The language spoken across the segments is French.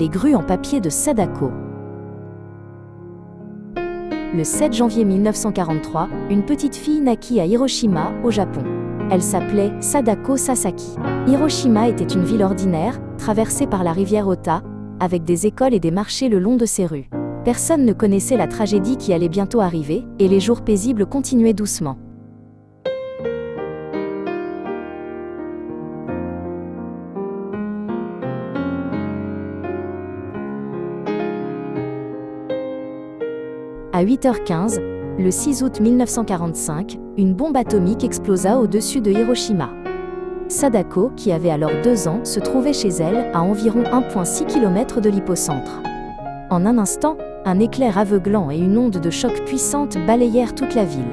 Les grues en papier de Sadako. Le 7 janvier 1943, une petite fille naquit à Hiroshima, au Japon. Elle s'appelait Sadako Sasaki. Hiroshima était une ville ordinaire, traversée par la rivière Ota, avec des écoles et des marchés le long de ses rues. Personne ne connaissait la tragédie qui allait bientôt arriver, et les jours paisibles continuaient doucement. À 8h15, le 6 août 1945, une bombe atomique explosa au-dessus de Hiroshima. Sadako, qui avait alors 2 ans, se trouvait chez elle, à environ 1,6 km de l'hypocentre. En un instant, un éclair aveuglant et une onde de choc puissante balayèrent toute la ville.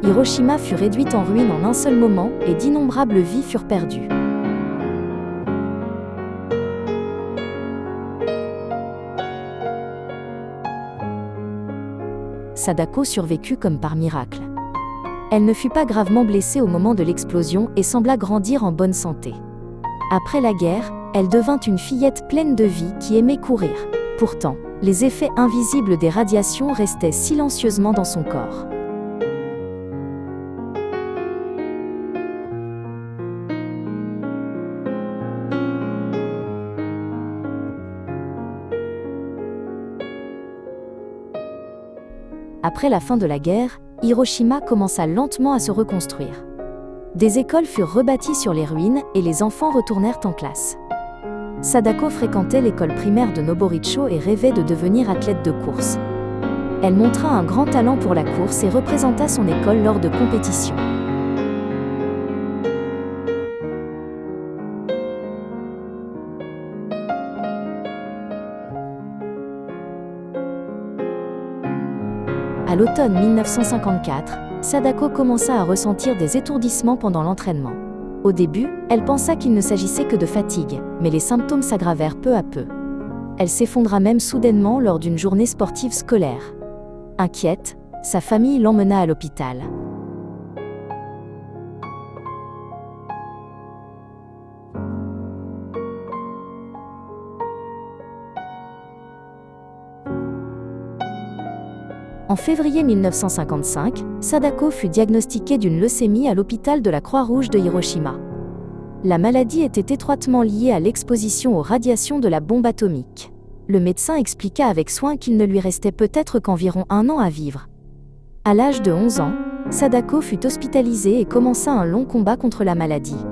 Hiroshima fut réduite en ruine en un seul moment et d'innombrables vies furent perdues. Sadako survécut comme par miracle. Elle ne fut pas gravement blessée au moment de l'explosion et sembla grandir en bonne santé. Après la guerre, elle devint une fillette pleine de vie qui aimait courir. Pourtant, les effets invisibles des radiations restaient silencieusement dans son corps. Après la fin de la guerre, Hiroshima commença lentement à se reconstruire. Des écoles furent rebâties sur les ruines et les enfants retournèrent en classe. Sadako fréquentait l'école primaire de Noboricho et rêvait de devenir athlète de course. Elle montra un grand talent pour la course et représenta son école lors de compétitions. À l'automne 1954, Sadako commença à ressentir des étourdissements pendant l'entraînement. Au début, elle pensa qu'il ne s'agissait que de fatigue, mais les symptômes s'aggravèrent peu à peu. Elle s'effondra même soudainement lors d'une journée sportive scolaire. Inquiète, sa famille l'emmena à l'hôpital. En février 1955, Sadako fut diagnostiquée d'une leucémie à l'hôpital de la Croix-Rouge de Hiroshima. La maladie était étroitement liée à l'exposition aux radiations de la bombe atomique. Le médecin expliqua avec soin qu'il ne lui restait peut-être qu'environ 1 an à vivre. À l'âge de 11 ans, Sadako fut hospitalisée et commença un long combat contre la maladie.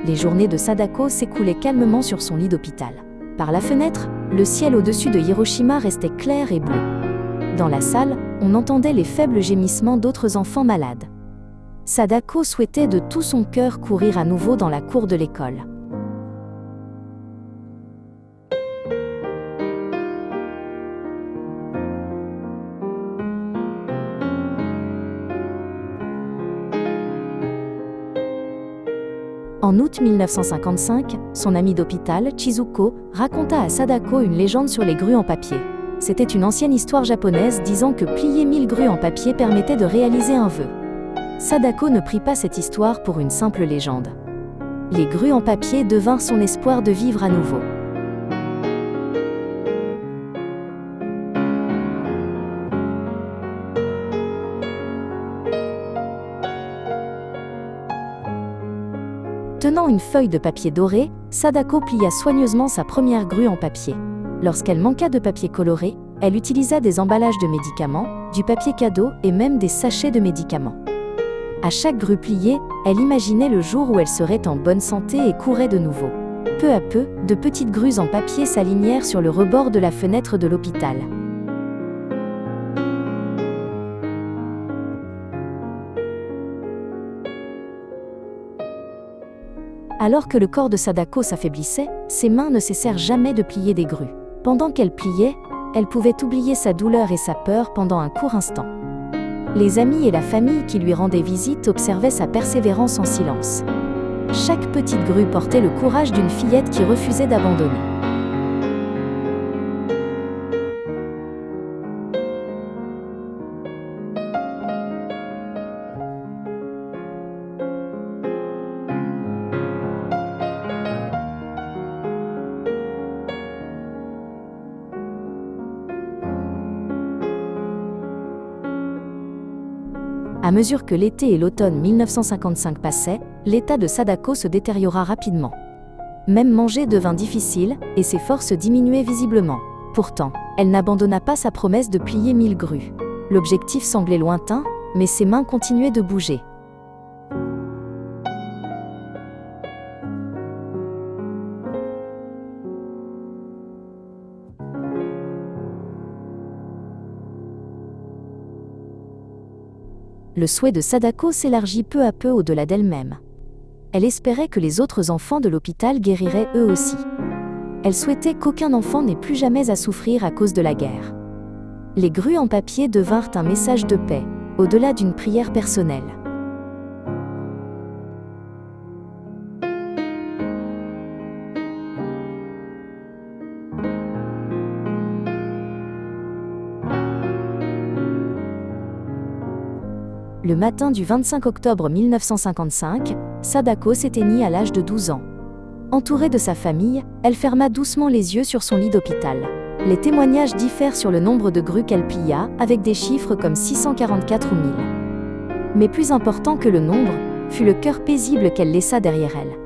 Les journées de Sadako s'écoulaient calmement sur son lit d'hôpital. Par la fenêtre, le ciel au-dessus de Hiroshima restait clair et bleu. Dans la salle, on entendait les faibles gémissements d'autres enfants malades. Sadako souhaitait de tout son cœur courir à nouveau dans la cour de l'école. En août 1955, son amie d'hôpital, Chizuko, raconta à Sadako une légende sur les grues en papier. C'était une ancienne histoire japonaise disant que plier 1000 grues en papier permettait de réaliser un vœu. Sadako ne prit pas cette histoire pour une simple légende. Les grues en papier devinrent son espoir de vivre à nouveau. Tenant une feuille de papier doré, Sadako plia soigneusement sa première grue en papier. Lorsqu'elle manqua de papier coloré, elle utilisa des emballages de médicaments, du papier cadeau et même des sachets de médicaments. À chaque grue pliée, elle imaginait le jour où elle serait en bonne santé et courait de nouveau. Peu à peu, de petites grues en papier s'alignèrent sur le rebord de la fenêtre de l'hôpital. Alors que le corps de Sadako s'affaiblissait, ses mains ne cessèrent jamais de plier des grues. Pendant qu'elle pliait, elle pouvait oublier sa douleur et sa peur pendant un court instant. Les amis et la famille qui lui rendaient visite observaient sa persévérance en silence. Chaque petite grue portait le courage d'une fillette qui refusait d'abandonner. À mesure que l'été et l'automne 1955 passaient, l'état de Sadako se détériora rapidement. Même manger devint difficile, et ses forces diminuaient visiblement. Pourtant, elle n'abandonna pas sa promesse de plier 1000 grues. L'objectif semblait lointain, mais ses mains continuaient de bouger. Le souhait de Sadako s'élargit peu à peu au-delà d'elle-même. Elle espérait que les autres enfants de l'hôpital guériraient eux aussi. Elle souhaitait qu'aucun enfant n'ait plus jamais à souffrir à cause de la guerre. Les grues en papier devinrent un message de paix, au-delà d'une prière personnelle. Le matin du 25 octobre 1955, Sadako s'éteignit à l'âge de 12 ans. Entourée de sa famille, elle ferma doucement les yeux sur son lit d'hôpital. Les témoignages diffèrent sur le nombre de grues qu'elle plia, avec des chiffres comme 644 ou 1000. Mais plus important que le nombre, fut le cœur paisible qu'elle laissa derrière elle.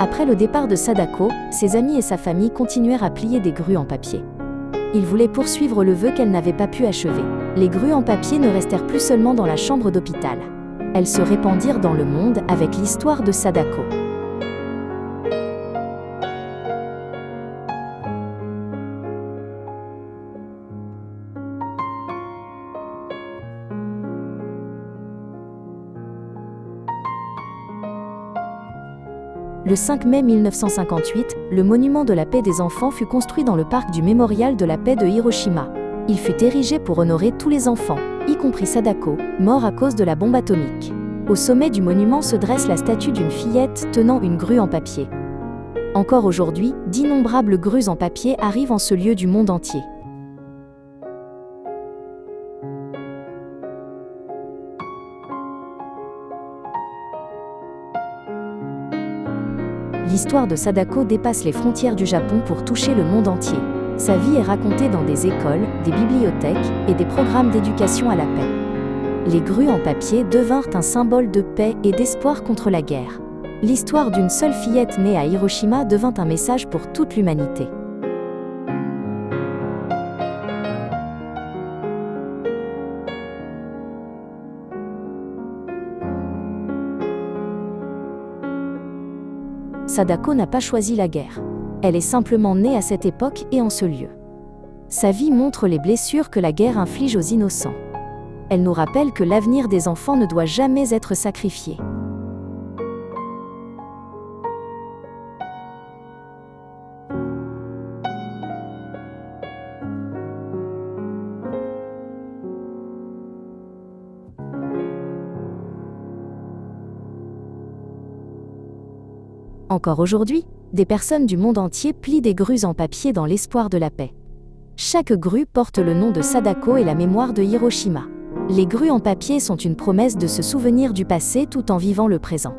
Après le départ de Sadako, ses amis et sa famille continuèrent à plier des grues en papier. Ils voulaient poursuivre le vœu qu'elle n'avait pas pu achever. Les grues en papier ne restèrent plus seulement dans la chambre d'hôpital. Elles se répandirent dans le monde avec l'histoire de Sadako. Le 5 mai 1958, le monument de la paix des enfants fut construit dans le parc du mémorial de la paix de Hiroshima. Il fut érigé pour honorer tous les enfants, y compris Sadako, mort à cause de la bombe atomique. Au sommet du monument se dresse la statue d'une fillette tenant une grue en papier. Encore aujourd'hui, d'innombrables grues en papier arrivent en ce lieu du monde entier. L'histoire de Sadako dépasse les frontières du Japon pour toucher le monde entier. Sa vie est racontée dans des écoles, des bibliothèques et des programmes d'éducation à la paix. Les grues en papier devinrent un symbole de paix et d'espoir contre la guerre. L'histoire d'une seule fillette née à Hiroshima devint un message pour toute l'humanité. Sadako n'a pas choisi la guerre. Elle est simplement née à cette époque et en ce lieu. Sa vie montre les blessures que la guerre inflige aux innocents. Elle nous rappelle que l'avenir des enfants ne doit jamais être sacrifié. Encore aujourd'hui, des personnes du monde entier plient des grues en papier dans l'espoir de la paix. Chaque grue porte le nom de Sadako et la mémoire de Hiroshima. Les grues en papier sont une promesse de se souvenir du passé tout en vivant le présent.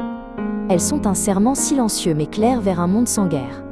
Elles sont un serment silencieux mais clair vers un monde sans guerre.